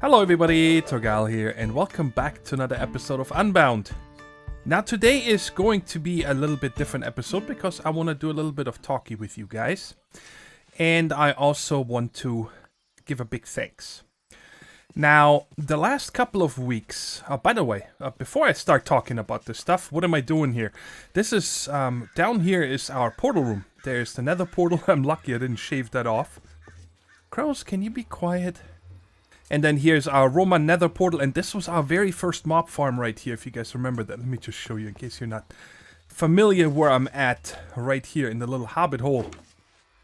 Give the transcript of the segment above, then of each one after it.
Hello everybody, Thorgal here, and welcome back to another episode of Unbound. Now today is going to be a little bit different episode because I want to do a little bit of talky with you guys. And I also want to give a big thanks. Now, the last couple of weeks, by the way, before I start talking about this stuff, what am I doing here? This is, down here is our portal room. There's the nether portal. I'm lucky I didn't shave that off. Crows, can you be quiet? And then here's our Roman nether portal, and this was our very first mob farm right here, if you guys remember that. Let me just show you in case you're not familiar where I'm at, right here in the little hobbit hole.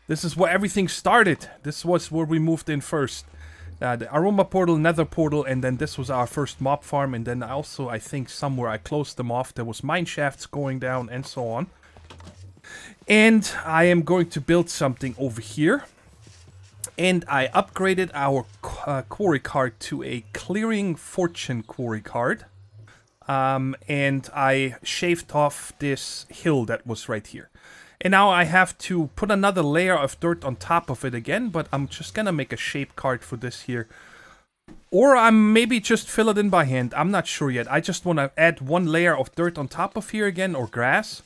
This is where everything started. This was where we moved in first. The Aroma portal, nether portal, and then this was our first mob farm, and then also, I think, somewhere I closed them off. There was mine shafts going down, and so on. And I am going to build something over here. And I upgraded our quarry card to a Clearing Fortune quarry card. And I shaved off this hill that was right here. And now I have to put another layer of dirt on top of it again, but I'm just gonna make a shape card for this here. Or I'm maybe just fill it in by hand, I'm not sure yet. I just want to add one layer of dirt on top of here again, or grass.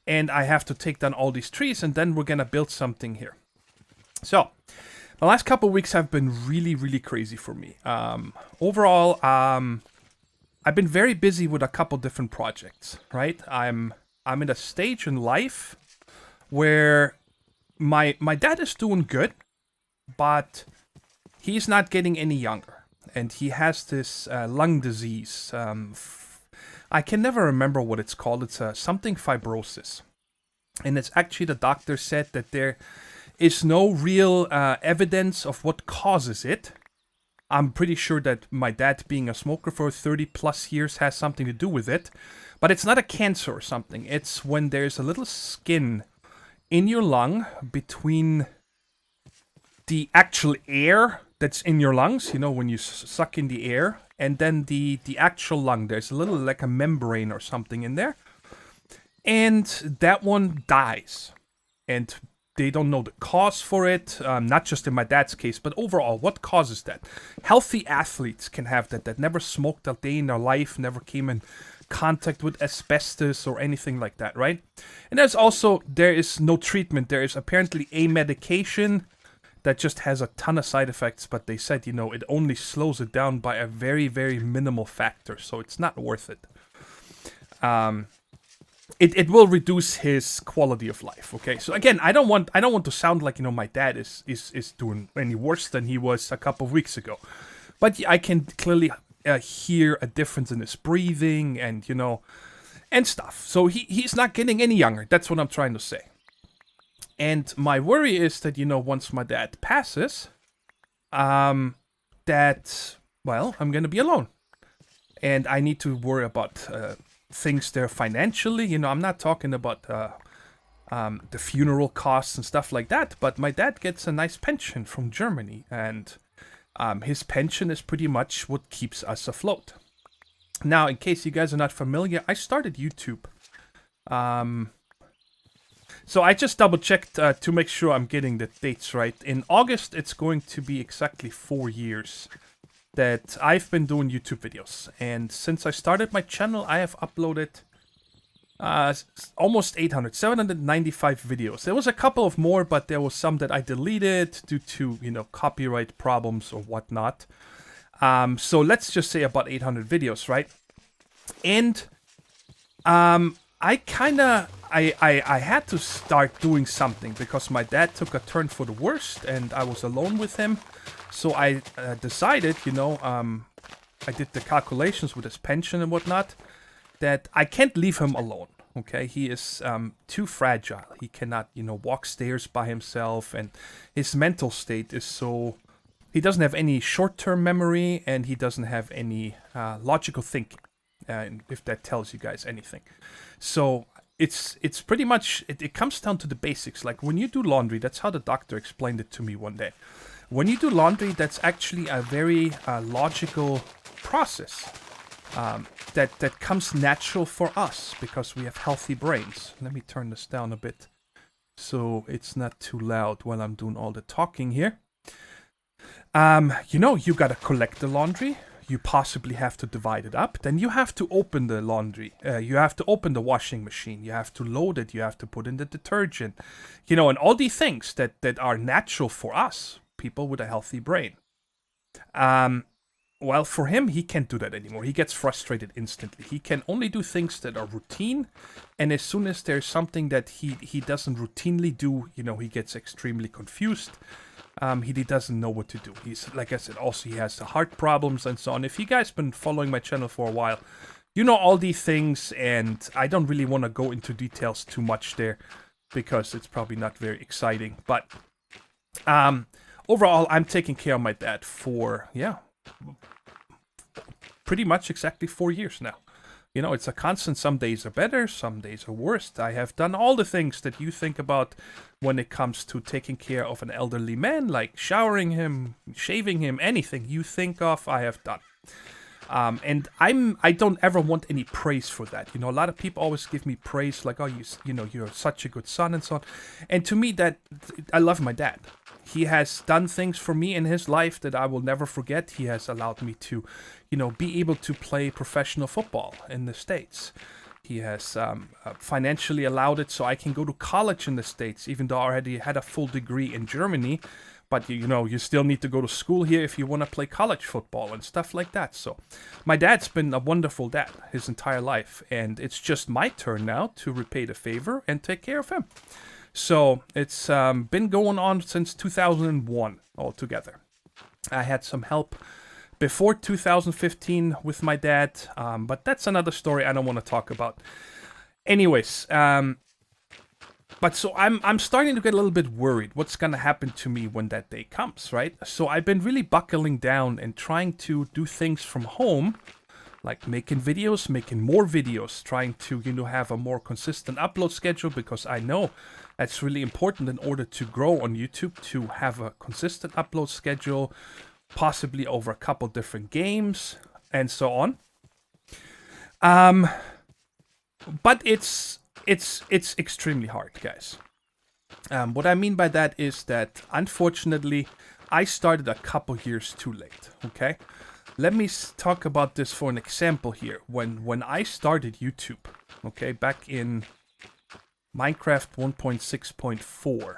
And I have to take down all these trees, and then we're gonna build something here. So, the last couple of weeks have been really crazy for me. Overall, I've been very busy with a couple different projects, right? I'm in a stage in life where my dad is doing good, but he's not getting any younger. And he has this lung disease. I can never remember what it's called. It's something fibrosis. And it's actually, the doctor said that there is no real evidence of what causes it. I'm pretty sure that my dad being a smoker for 30 plus years has something to do with it. But it's not a cancer or something. It's when there's a little skin in your lung between the actual air that's in your lungs, you know, when you suck in the air, and then the actual lung. There's a little, like a membrane or something in there. And that one dies. And they don't know the cause for it, not just in my dad's case, but overall, what causes that? Healthy athletes can have that never smoked a day in their life, never came in contact with asbestos or anything like that, right? And there is no treatment. There is apparently a medication that just has a ton of side effects, but they said, you know, it only slows it down by a very minimal factor, so it's not worth it. It will reduce his quality of life. Okay, so again, I don't want to sound like, you know, my dad is doing any worse than he was a couple of weeks ago, but I can clearly hear a difference in his breathing and, you know, and stuff. So he's not getting any younger. That's what I'm trying to say. And my worry is that, you know, once my dad passes, that, well, I'm gonna be alone, and I need to worry about things there financially. You know, I'm not talking about the funeral costs and stuff like that, but my dad gets a nice pension from Germany, and his pension is pretty much what keeps us afloat. Now, in case you guys are not familiar, I started YouTube. So I just double checked to make sure I'm getting the dates right. In August, it's going to be exactly 4 years that I've been doing YouTube videos. And since I started my channel, I have uploaded almost 795 videos. There was a couple of more, but there was some that I deleted due to, you know, copyright problems or whatnot. So let's just say about 800 videos, right? And I had to start doing something because my dad took a turn for the worst and I was alone with him. So I decided, you know, I did the calculations with his pension and whatnot, that I can't leave him alone, okay? He is too fragile. He cannot, you know, walk stairs by himself, and his mental state is so... He doesn't have any short-term memory, and he doesn't have any logical thinking, if that tells you guys anything. So it's pretty much... It comes down to the basics. Like, when you do laundry, that's how the doctor explained it to me one day. When you do laundry, that's actually a very logical process that comes natural for us because we have healthy brains. Let me turn this down a bit so it's not too loud while I'm doing all the talking here. You gotta collect the laundry. You possibly have to divide it up. Then you have to open the laundry. You have to open the washing machine. You have to load it. You have to put in the detergent. And all these things that are natural for us, people with a healthy brain. Well, for him, he can't do that anymore. He gets frustrated instantly. He can only do things that are routine. And as soon as there's something that he doesn't routinely do, he gets extremely confused. He doesn't know what to do. He's, like I said, also he has the heart problems and so on. If you guys been following my channel for a while, you know all these things, and I don't really want to go into details too much there because it's probably not very exciting. But overall, I'm taking care of my dad for, pretty much exactly 4 years now. It's a constant. Some days are better, some days are worse. I have done all the things that you think about when it comes to taking care of an elderly man, like showering him, shaving him, anything you think of, I have done. And I don't ever want any praise for that. A lot of people always give me praise, like, oh, you're such a good son and so on. And to me, that I love my dad. He has done things for me in his life that I will never forget. He has allowed me to, be able to play professional football in the States. He has financially allowed it so I can go to college in the States, even though I already had a full degree in Germany. But, you still need to go to school here if you want to play college football and stuff like that. So my dad's been a wonderful dad his entire life. And it's just my turn now to repay the favor and take care of him. So it's been going on since 2001 altogether. I had some help before 2015 with my dad, but that's another story I don't want to talk about. Anyways, but so I'm starting to get a little bit worried what's going to happen to me when that day comes, right? So I've been really buckling down and trying to do things from home, like making videos, making more videos, trying to, have a more consistent upload schedule, because I know that's really important in order to grow on YouTube, to have a consistent upload schedule, possibly over a couple different games and so on. But it's extremely hard, guys. What I mean by that is that, unfortunately, I started a couple years too late, okay? Let me talk about this for an example here. When I started YouTube, okay, back in Minecraft 1.6.4,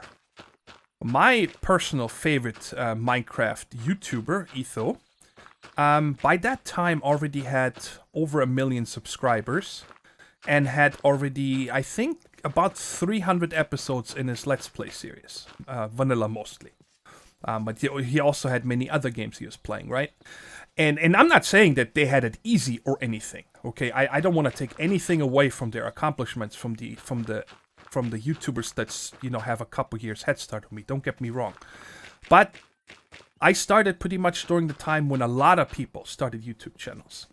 my personal favorite Minecraft YouTuber, Etho, by that time already had over 1 million subscribers and had already, I think, about 300 episodes in his Let's Play series, vanilla mostly. But he also had many other games he was playing, right? And I'm not saying that they had it easy or anything, okay? I don't want to take anything away from their accomplishments from the YouTubers that's, have a couple years head start on me. Don't get me wrong. But I started pretty much during the time when a lot of people started YouTube channels.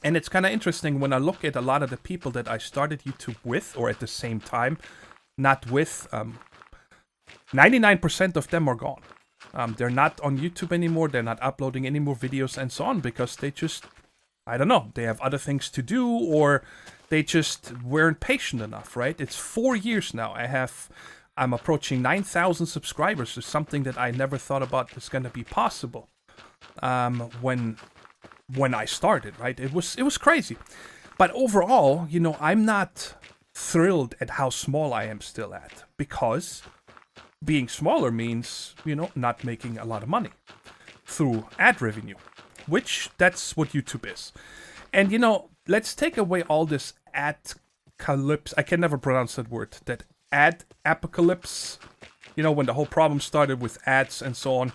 And it's kind of interesting when I look at a lot of the people that I started YouTube with, or at the same time, not with, 99% of them are gone. They're not on YouTube anymore. They're not uploading any more videos and so on, because they just, I don't know, they have other things to do, or they just weren't patient enough, right? It's 4 years now. I'm approaching 9,000 subscribers. It's something that I never thought about is going to be possible when I started, right? It was crazy. But overall, I'm not thrilled at how small I am still at, because being smaller means, not making a lot of money through ad revenue, which that's what YouTube is. And, let's take away all this ad-calypse. I can never pronounce that word. That ad apocalypse, when the whole problem started with ads and so on.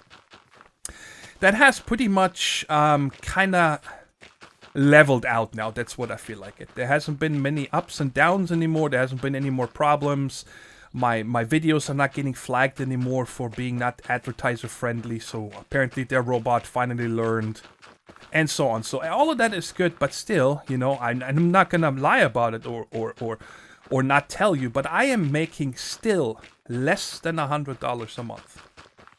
That has pretty much kind of leveled out now. That's what I feel like it. There hasn't been many ups and downs anymore. There hasn't been any more problems. My videos are not getting flagged anymore for being not advertiser friendly. So apparently their robot finally learned, and so on. So all of that is good, but still, I'm not gonna lie about it or not tell you, but I am making still less than $100 a month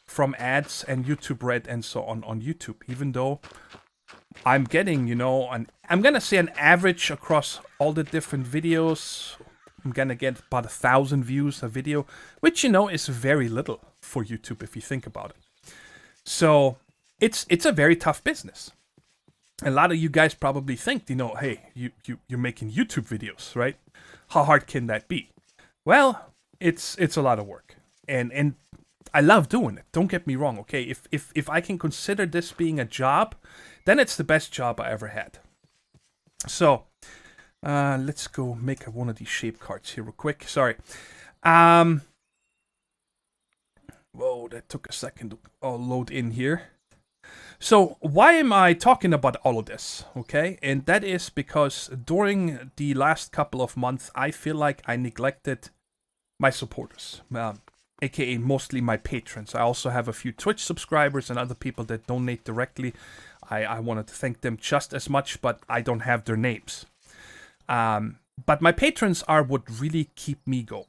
from ads and YouTube Red and so on YouTube, even though I'm getting, I'm gonna say an average across all the different videos. I'm gonna get about 1,000 views a video, which, is very little for YouTube if you think about it. So it's a very tough business. A lot of you guys probably think, hey, you're making YouTube videos, right? How hard can that be? Well, it's a lot of work, and I love doing it. Don't get me wrong, okay? If I can consider this being a job, then it's the best job I ever had. So let's go make one of these shape cards here real quick. Sorry. Whoa, that took a second to load in here. So why am I talking about all of this, okay? And that is because during the last couple of months, I feel like I neglected my supporters, aka mostly my patrons. I also have a few Twitch subscribers and other people that donate directly. I wanted to thank them just as much, but I don't have their names. But my patrons are what really keep me going.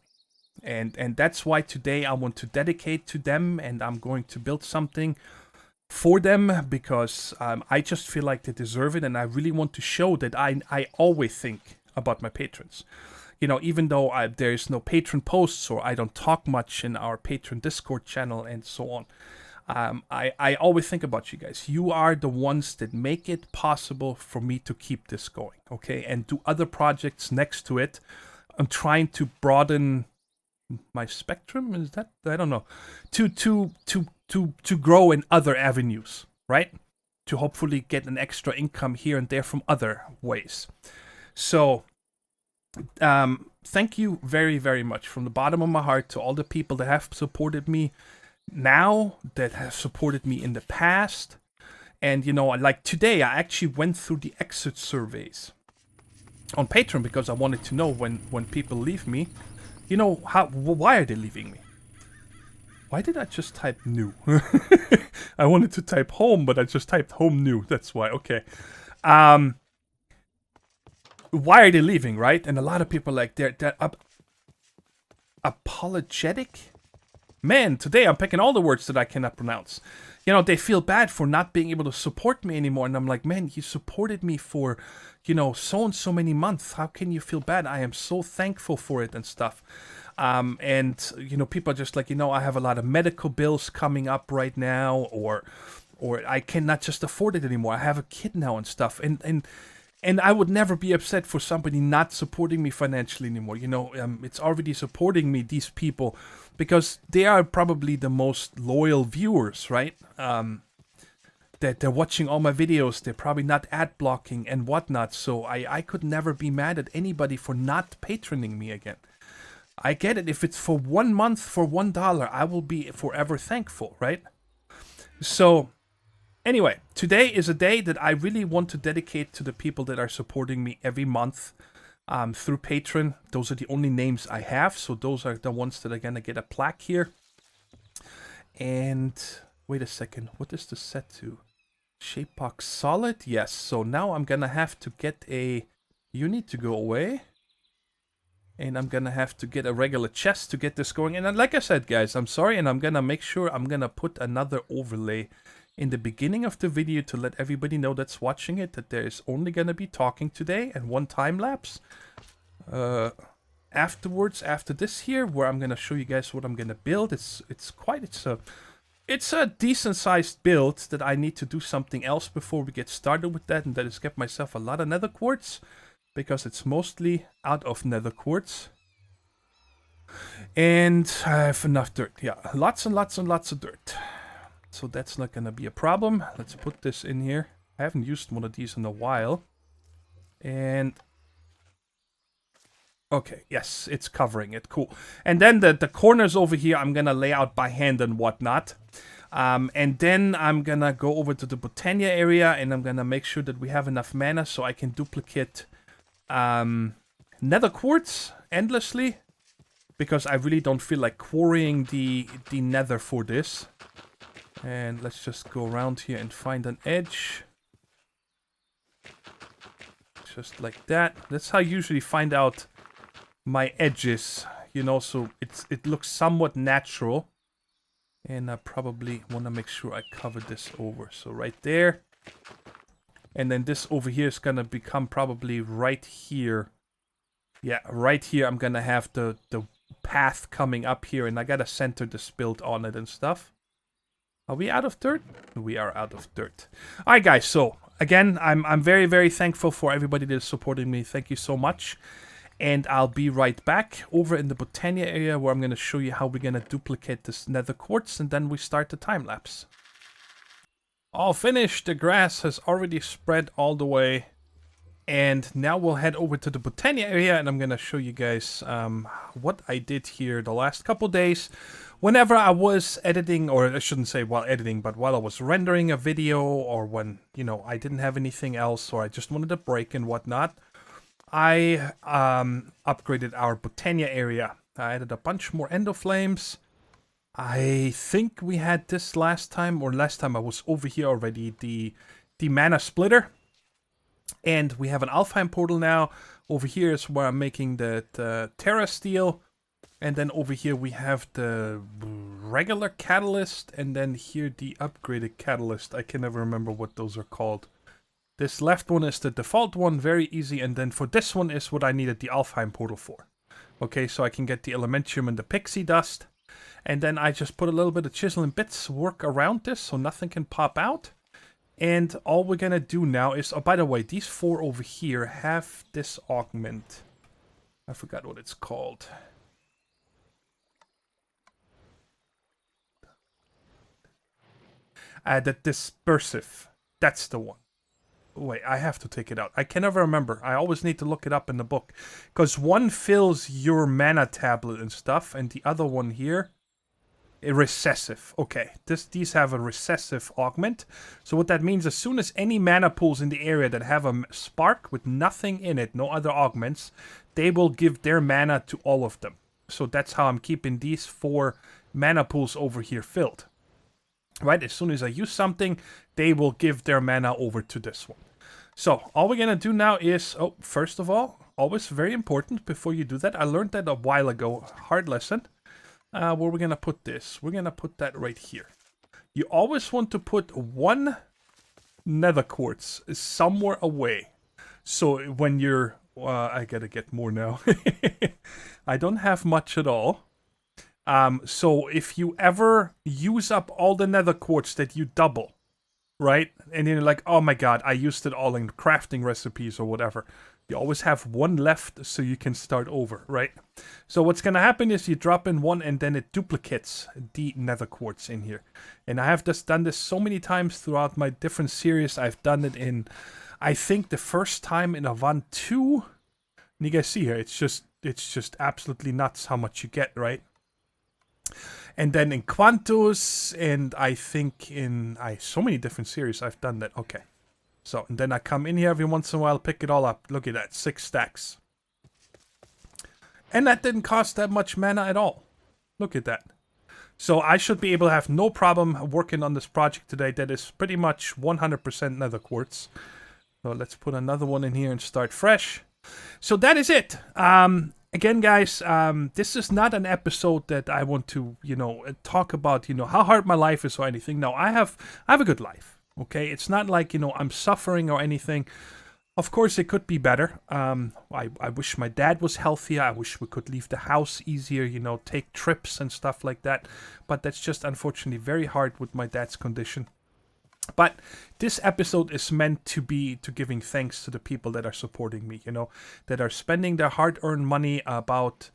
And that's why today I want to dedicate to them, and I'm going to build something for them because I just feel like they deserve it, and I really want to show that I always think about my patrons. Even though there's no patron posts or I don't talk much in our patron Discord channel and so on, I always think about you guys. You are the ones that make it possible for me to keep this going, okay, and do other projects next to it. I'm trying to broaden my spectrum. Is that, I don't know, to grow in other avenues, right? To hopefully get an extra income here and there from other ways. So thank you very, very much from the bottom of my heart to all the people that have supported me now, that have supported me in the past. And like today I actually went through the exit surveys on Patreon because I wanted to know when people leave me, why are they leaving me? Why did I just type new? I wanted to type home, but I just typed home new. That's why. Okay. Why are they leaving, right? And a lot of people they're apologetic. Man, today I'm picking all the words that I cannot pronounce. They feel bad for not being able to support me anymore. And I'm like, man, you supported me for, so and so many months. How can you feel bad? I am so thankful for it and stuff. And people are just like, I have a lot of medical bills coming up right now, or I cannot just afford it anymore. I have a kid now and stuff. And I would never be upset for somebody not supporting me financially anymore. It's already supporting me, these people, because they are probably the most loyal viewers, right? That they're watching all my videos. They're probably not ad blocking and whatnot. So I could never be mad at anybody for not patroning me again. I get it. If it's for 1 month for $1, I will be forever thankful, right? So anyway, today is a day that I really want to dedicate to the people that are supporting me every month through Patreon. Those are the only names I have, so those are the ones that are going to get a plaque here. And wait a second, what is the set to? Shapebox solid? Yes, so now I'm going to have to get a... You need to go away. And I'm going to have to get a regular chest to get this going. And like I said, guys, I'm sorry, and I'm going to make sure I'm going to put another overlay in the beginning of the video to let everybody know that's watching it that there is only going to be talking today and one time lapse. Afterwards, after this here, where I'm going to show you guys what I'm going to build. It's a decent sized build that I need to do something else before we get started with that, and that is get myself a lot of nether quartz, because it's mostly out of nether quartz. And I have enough dirt. Yeah, lots and lots and lots of dirt. So that's not going to be a problem. Let's put this in here. I haven't used one of these in a while. And... okay, yes, it's covering it. Cool. And then the corners over here, I'm going to lay out by hand and whatnot. And then I'm going to go over to the Botania area, and I'm going to make sure that we have enough mana so I can duplicate nether quartz endlessly. Because I really don't feel like quarrying the nether for this. And let's just go around here and find an edge. Just like that. That's how I usually find out my edges, so it looks somewhat natural. And I probably want to make sure I cover this over. So right there. And then this over here is going to become probably right here. Yeah, right here I'm going to have the path coming up here. And I got to center this build on it and stuff. Are we out of dirt? We are out of dirt. All right, guys. So again, I'm very, very thankful for everybody that is supporting me. Thank you so much. And I'll be right back over in the Botania area where I'm going to show you how we're going to duplicate this nether quartz, and then we start the time lapse. All finished. The grass has already spread all the way. And now we'll head over to the Botania area, and I'm going to show you guys what I did here the last couple days. Whenever I was editing, or I shouldn't say while editing, but while I was rendering a video, or when, you know, I didn't have anything else, or I just wanted a break and whatnot, I upgraded our Botania area. I added a bunch more endoflames. I think we had this last time, or last time I was over here already, the mana splitter. And we have an Alfheim portal now. Over here is where I'm making the Terra Steel. And then over here we have the regular catalyst. And then here the upgraded catalyst. I can never remember what those are called. This left one is the default one, very easy. And then for this one is what I needed the Alfheim portal for. Okay, so I can get the Elementium and the Pixie Dust. And then I just put a little bit of chisel and bits work around this so nothing can pop out. And all we're gonna do now is, oh, by the way, these 4 over here have this augment. I forgot what it's called. The dispersive. That's the one. Wait, I have to take it out. I can never remember. I always need to look it up in the book. Because one fills your mana tablet and stuff, and the other one here, a recessive. Okay, these have a recessive augment. So what that means, as soon as any mana pools in the area that have a spark with nothing in it, no other augments, they will give their mana to all of them. So that's how I'm keeping these 4 mana pools over here filled. Right, as soon as I use something, they will give their mana over to this one. So all we're gonna do now is, oh, first of all, always very important before you do that. I learned that a while ago, hard lesson. Where we're gonna put this? We're gonna put that right here. You always want to put 1 nether quartz somewhere away. So when you're, I gotta get more now. I don't have much at all. So if you ever use up all the nether quartz that you double, right? And you're like, oh my god, I used it all in crafting recipes or whatever. You always have 1 left so you can start over, right? So what's going to happen is you drop in 1 and then it duplicates the nether quartz in here. And I have just done this so many times throughout my different series. I've done it in, I think the first time in Avant 2. And you guys see here, it's just absolutely nuts how much you get, right? And then in Quantus, and I think in so many different series I've done that. Okay. So, and then I come in here every once in a while, pick it all up. Look at that, 6 stacks. And that didn't cost that much mana at all. Look at that. So I should be able to have no problem working on this project today. That is pretty much 100% nether quartz. So let's put another one in here and start fresh. So that is it. Again, guys, this is not an episode that I want to, you know, talk about, you know, how hard my life is or anything. No, I have a good life. Okay, it's not like, you know, I'm suffering or anything. Of course, it could be better. I wish my dad was healthier. I wish we could leave the house easier, you know, take trips and stuff like that. But that's just unfortunately very hard with my dad's condition. But this episode is meant to be giving thanks to the people that are supporting me, you know, that are spending their hard-earned money about,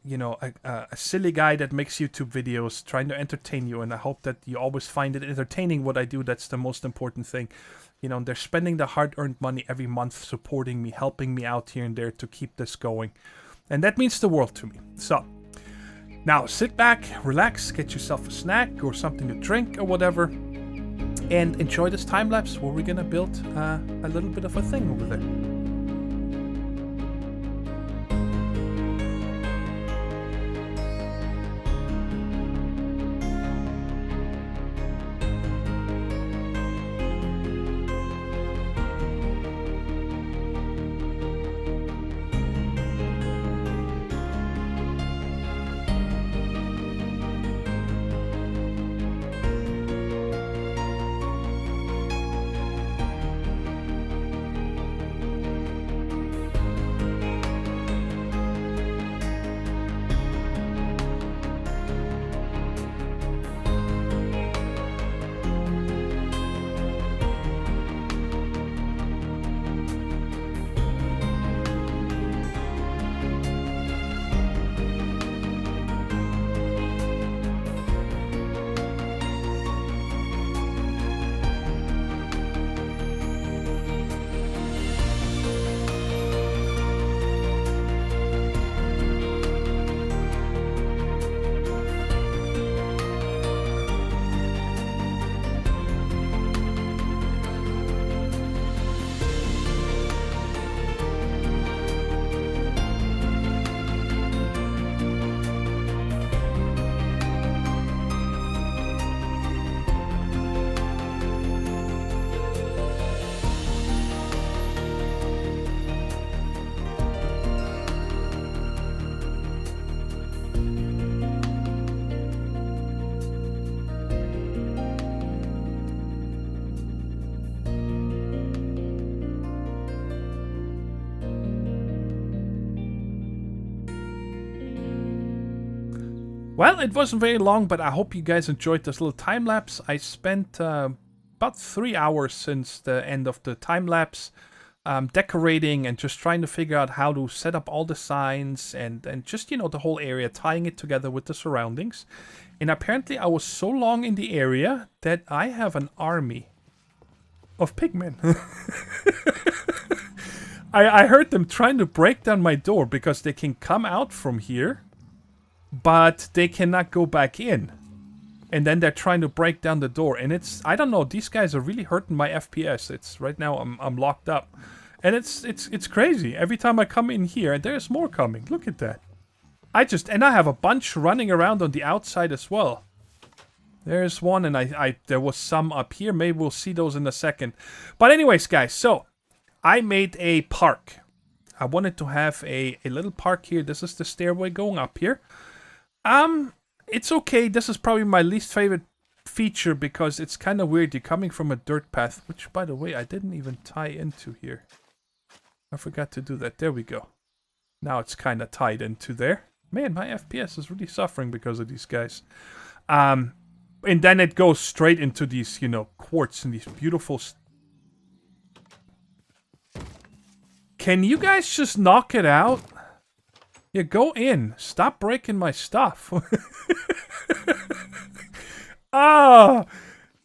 you know, a silly guy that makes YouTube videos trying to entertain you. And I hope that you always find it entertaining what I do. That's the most important thing. You know, they're spending their hard-earned money every month supporting me, helping me out here and there to keep this going. And that means the world to me. So, now sit back, relax, get yourself a snack or something to drink or whatever. And enjoy this time-lapse where we're going to build a little bit of a thing over there. Well, it wasn't very long, but I hope you guys enjoyed this little time lapse. I spent about 3 hours since the end of the time lapse decorating and just trying to figure out how to set up all the signs and just, you know, the whole area, tying it together with the surroundings. And apparently I was so long in the area that I have an army of pigmen. I heard them trying to break down my door because they can come out from here, but they cannot go back in. And then they're trying to break down the door. And it's, I don't know, these guys are really hurting my FPS. It's, right now I'm locked up. And it's crazy. Every time I come in here, and there's more coming. Look at that. And I have a bunch running around on the outside as well. There's one, and there was some up here. Maybe we'll see those in a second. But anyways, guys, so I made a park. I wanted to have a little park here. This is the stairway going up here. It's okay. This is probably my least favorite feature because it's kind of weird. You're coming from a dirt path, which, by the way, I didn't even tie into here. I forgot to do that. There we go. Now it's kind of tied into there. Man, my FPS is really suffering because of these guys. And then it goes straight into these, you know, quartz and these beautiful... Can you guys just knock it out? Yeah, go in. Stop breaking my stuff. Ah,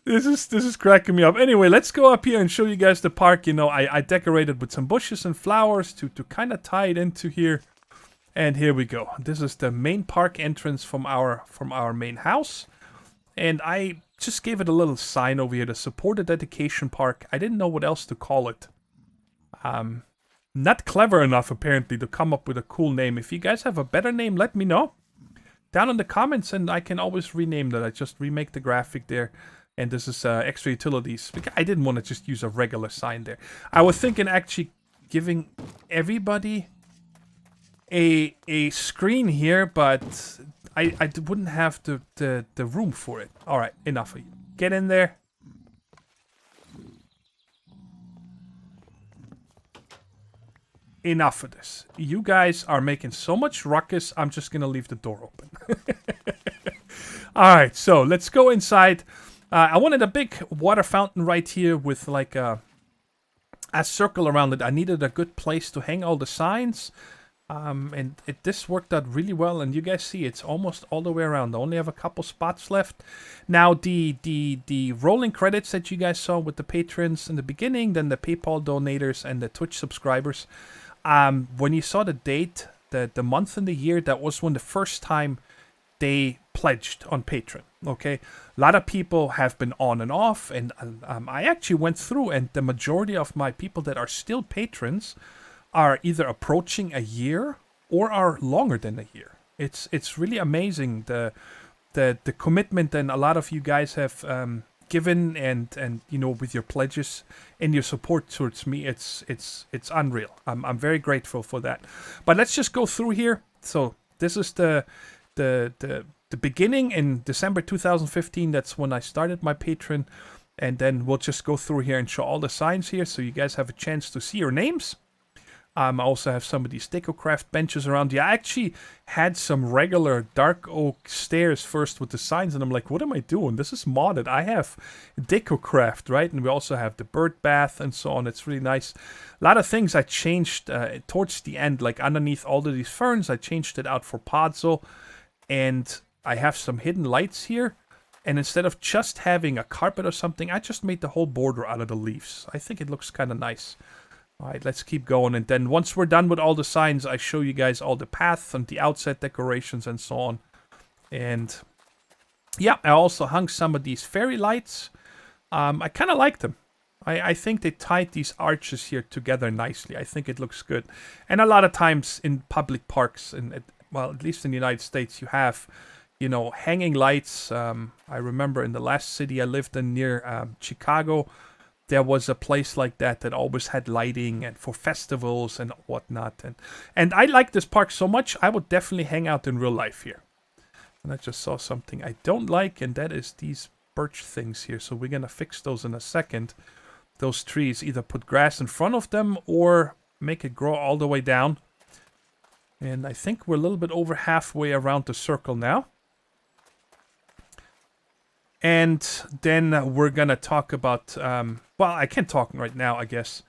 this is cracking me up. Anyway, let's go up here and show you guys the park. You know, I decorated with some bushes and flowers to kind of tie it into here. And here we go. This is the main park entrance from our main house. And I just gave it a little sign over here, the Support a Dedication Park. I didn't know what else to call it. Not clever enough, apparently, to come up with a cool name. If you guys have a better name, let me know down in the comments, and I can always rename that. I just remake the graphic there, and this is extra utilities. I didn't want to just use a regular sign there. I was thinking actually giving everybody a screen here, but I wouldn't have the room for it. All right, enough of you. Get in there. Enough of this. You guys are making so much ruckus, I'm just going to leave the door open. Alright, so let's go inside. I wanted a big water fountain right here with like a circle around it. I needed a good place to hang all the signs. This worked out really well, and you guys see it's almost all the way around. I only have a couple spots left. Now, the rolling credits that you guys saw with the patrons in the beginning, then the PayPal donators and the Twitch subscribers. When you saw the date, the month and the year, that was when the first time they pledged on Patreon. Okay, a lot of people have been on and off, and I actually went through, and the majority of my people that are still patrons are either approaching a year or are longer than a year. It's really amazing the commitment, and a lot of you guys have given, and you know, with your pledges and your support towards me, it's unreal. I'm very grateful for that. But let's just go through here. So this is the beginning in December 2015. That's when I started my Patreon, and then we'll just go through here and show all the signs here, so you guys have a chance to see your names. I also have some of these DecoCraft benches around here. I actually had some regular dark oak stairs first with the signs, and I'm like, what am I doing? This is modded. I have DecoCraft, right? And we also have the bird bath and so on. It's really nice. A lot of things I changed towards the end, like underneath all of these ferns, I changed it out for Podzol. And I have some hidden lights here. And instead of just having a carpet or something, I just made the whole border out of the leaves. I think it looks kind of nice. Alright, let's keep going, and then once we're done with all the signs, I show you guys all the paths and the outside decorations and so on. And yeah, I also hung some of these fairy lights. I kind of like them. I think they tied these arches here together nicely. I think it looks good. And a lot of times in public parks, well, at least in the United States, you have, you know, hanging lights. I remember in the last city I lived in near Chicago, there was a place like that always had lighting and for festivals and whatnot. And I like this park so much, I would definitely hang out in real life here. And I just saw something I don't like, and that is these birch things here. So we're going to fix those in a second. Those trees, either put grass in front of them or make it grow all the way down. And I think we're a little bit over halfway around the circle now. And then we're gonna talk about, well, I can't talk right now, I guess.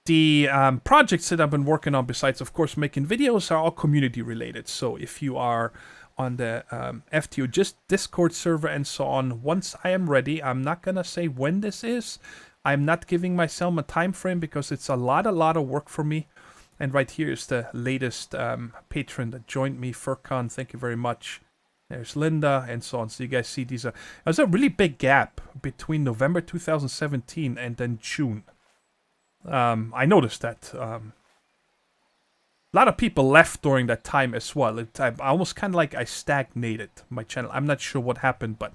The projects that I've been working on, besides, of course, making videos, are all community related. So if you are on the FTO just Discord server and so on, once I am ready, I'm not gonna say when this is. I'm not giving myself a time frame because it's a lot of work for me. And right here is the latest patron that joined me, Furcon. Thank you very much. There's Linda and so on. So you guys see these are... There's a really big gap between November 2017 and then June. I noticed that. A lot of people left during that time as well. I almost kind of like I stagnated my channel. I'm not sure what happened, but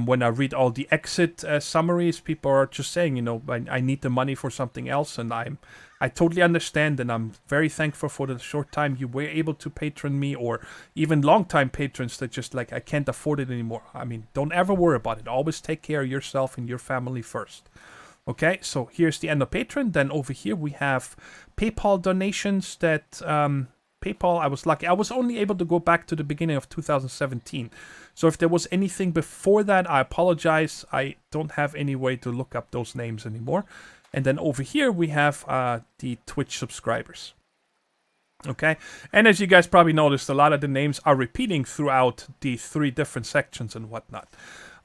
when I read all the exit summaries, people are just saying, you know, I need the money for something else, and I totally understand, and I'm very thankful for the short time you were able to patron me, or even long-time patrons that just like, I can't afford it anymore. I mean, don't ever worry about it. Always take care of yourself and your family first. Okay, so here's the end of Patreon. Then over here we have PayPal donations that... PayPal, I was lucky. I was only able to go back to the beginning of 2017. So if there was anything before that, I apologize. I don't have any way to look up those names anymore. And then over here we have the Twitch subscribers. Okay, and as you guys probably noticed, a lot of the names are repeating throughout the 3 different sections and whatnot.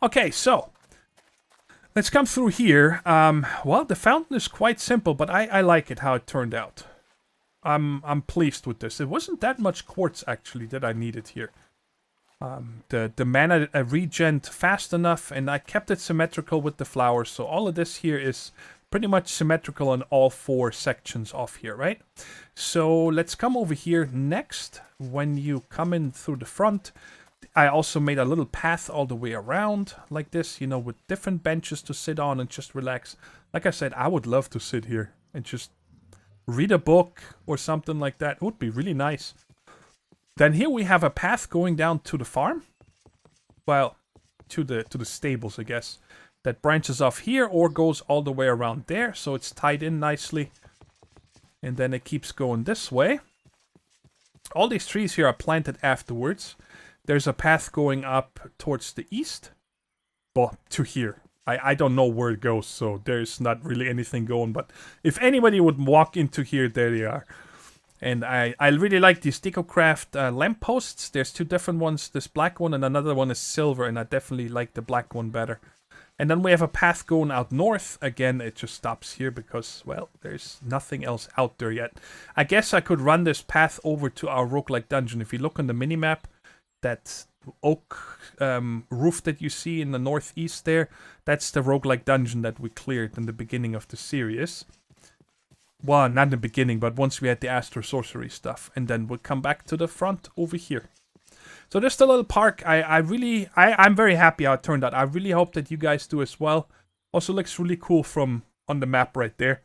Okay, so let's come through here. Well, the fountain is quite simple, but I like it how it turned out. I'm pleased with this. It wasn't that much quartz actually that I needed here. The mana regen fast enough, and I kept it symmetrical with the flowers. So all of this here is pretty much symmetrical on all 4 sections off here, right? So let's come over here next. When you come in through the front, I also made a little path all the way around like this, you know, with different benches to sit on and just relax. Like I said, I would love to sit here and just read a book or something like that. It would be really nice. Then here we have a path going down to the farm. Well, to the stables, I guess. That branches off here or goes all the way around there. So it's tied in nicely. And then it keeps going this way. All these trees here are planted afterwards. There's a path going up towards the east. Well, to here. I don't know where it goes, so there's not really anything going. But if anybody would walk into here, there they are. And I really like these DecoCraft lampposts. There's 2 different ones. This black one and another one is silver. And I definitely like the black one better. And then we have a path going out north. Again, it just stops here because, well, there's nothing else out there yet. I guess I could run this path over to our roguelike dungeon. If you look on the minimap, that oak roof that you see in the northeast there, that's the roguelike dungeon that we cleared in the beginning of the series. Well, not in the beginning, but once we had the Astro Sorcery stuff. And then we'll come back to the front over here. So there's the little park. I'm very happy how it turned out. I really hope that you guys do as well. Also looks really cool from on the map right there.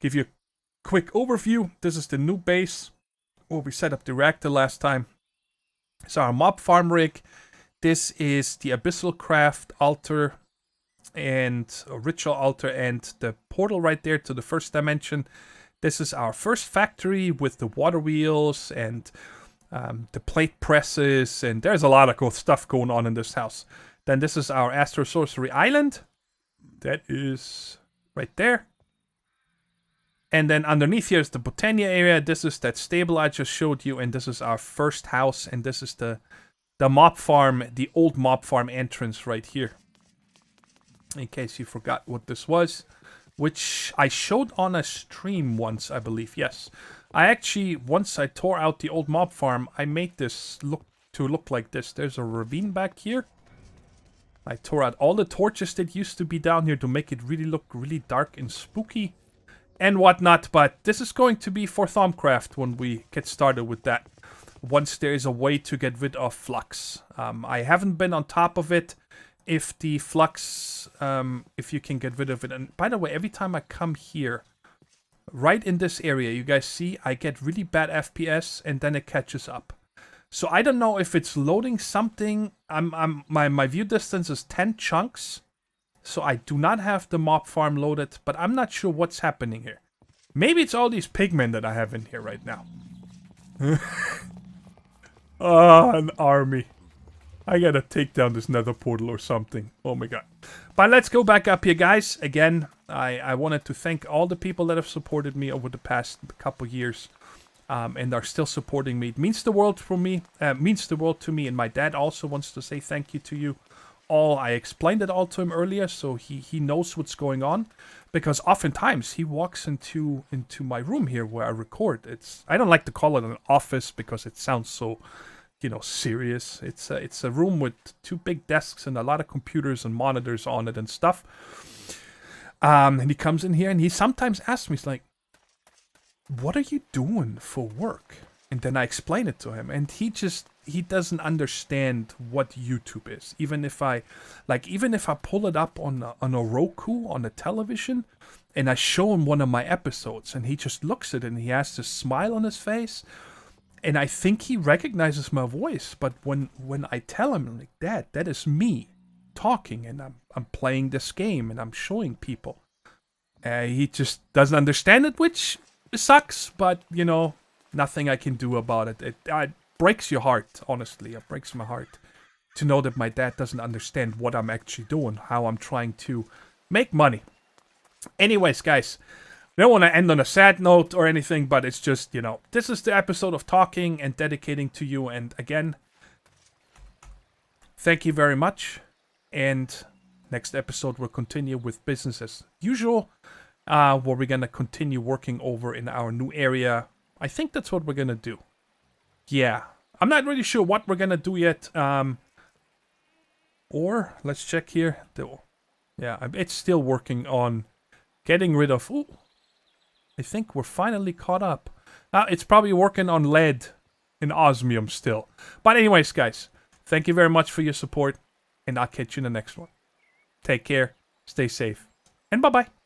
Give you a quick overview. This is the new base where we set up the reactor last time. So our mob farm rig. This is the Abyssal Craft altar and a ritual altar and the portal right there to the first dimension. This is our first factory with the water wheels and the plate presses, and there's a lot of cool stuff going on in this house. Then this is our Astro Sorcery Island. That is right there. And then underneath here is the Botania area. This is that stable I just showed you, and this is our first house, and this is the mob farm, the old mob farm entrance right here. In case you forgot what this was, which I showed on a stream once, I believe. Yes, I actually, once I tore out the old mob farm, I made this look like this. There's a ravine back here. I tore out all the torches that used to be down here to make it really look really dark and spooky and whatnot. But this is going to be for Thaumcraft when we get started with that. Once there is a way to get rid of flux. I haven't been on top of it. If the flux, if you can get rid of it. And by the way, every time I come here, right in this area, you guys see, I get really bad FPS and then it catches up. So I don't know if it's loading something. My view distance is 10 chunks. So I do not have the mob farm loaded, but I'm not sure what's happening here. Maybe it's all these pigmen that I have in here right now. Oh, an army. I gotta take down this nether portal or something. Oh my god. But let's go back up here, guys. Again, I wanted to thank all the people that have supported me over the past couple years. And are still supporting me. It means the world for me. Means the world to me. And my dad also wants to say thank you to you all. I explained it all to him earlier, so he knows what's going on. Because oftentimes he walks into my room here where I record. I don't like to call it an office because it sounds so, serious. It's a room with 2 big desks and a lot of computers and monitors on it and stuff. And he comes in here and he sometimes asks me, he's like, what are you doing for work? And then I explain it to him, and he doesn't understand what YouTube is. Even if I pull it up on a Roku on a television, and I show him one of my episodes, and he just looks at it and he has this smile on his face, and I think he recognizes my voice. But when I tell him, I'm like, Dad, that is me talking, and I'm playing this game and I'm showing people, he just doesn't understand it, which sucks, but, nothing I can do about it. It breaks your heart, honestly. It breaks my heart to know that my dad doesn't understand what I'm actually doing, how I'm trying to make money. Anyways, guys, I don't want to end on a sad note or anything, but it's just, this is the episode of talking and dedicating to you. And again, thank you very much. And next episode, we'll continue with business as usual. Where we're going to continue working over in our new area. I think that's what we're going to do. Yeah. I'm not really sure what we're going to do yet. Or, let's check here. Yeah, it's still working on getting rid of... Ooh, I think we're finally caught up. It's probably working on lead and osmium still. But anyways, guys, thank you very much for your support. And I'll catch you in the next one. Take care. Stay safe. And bye-bye.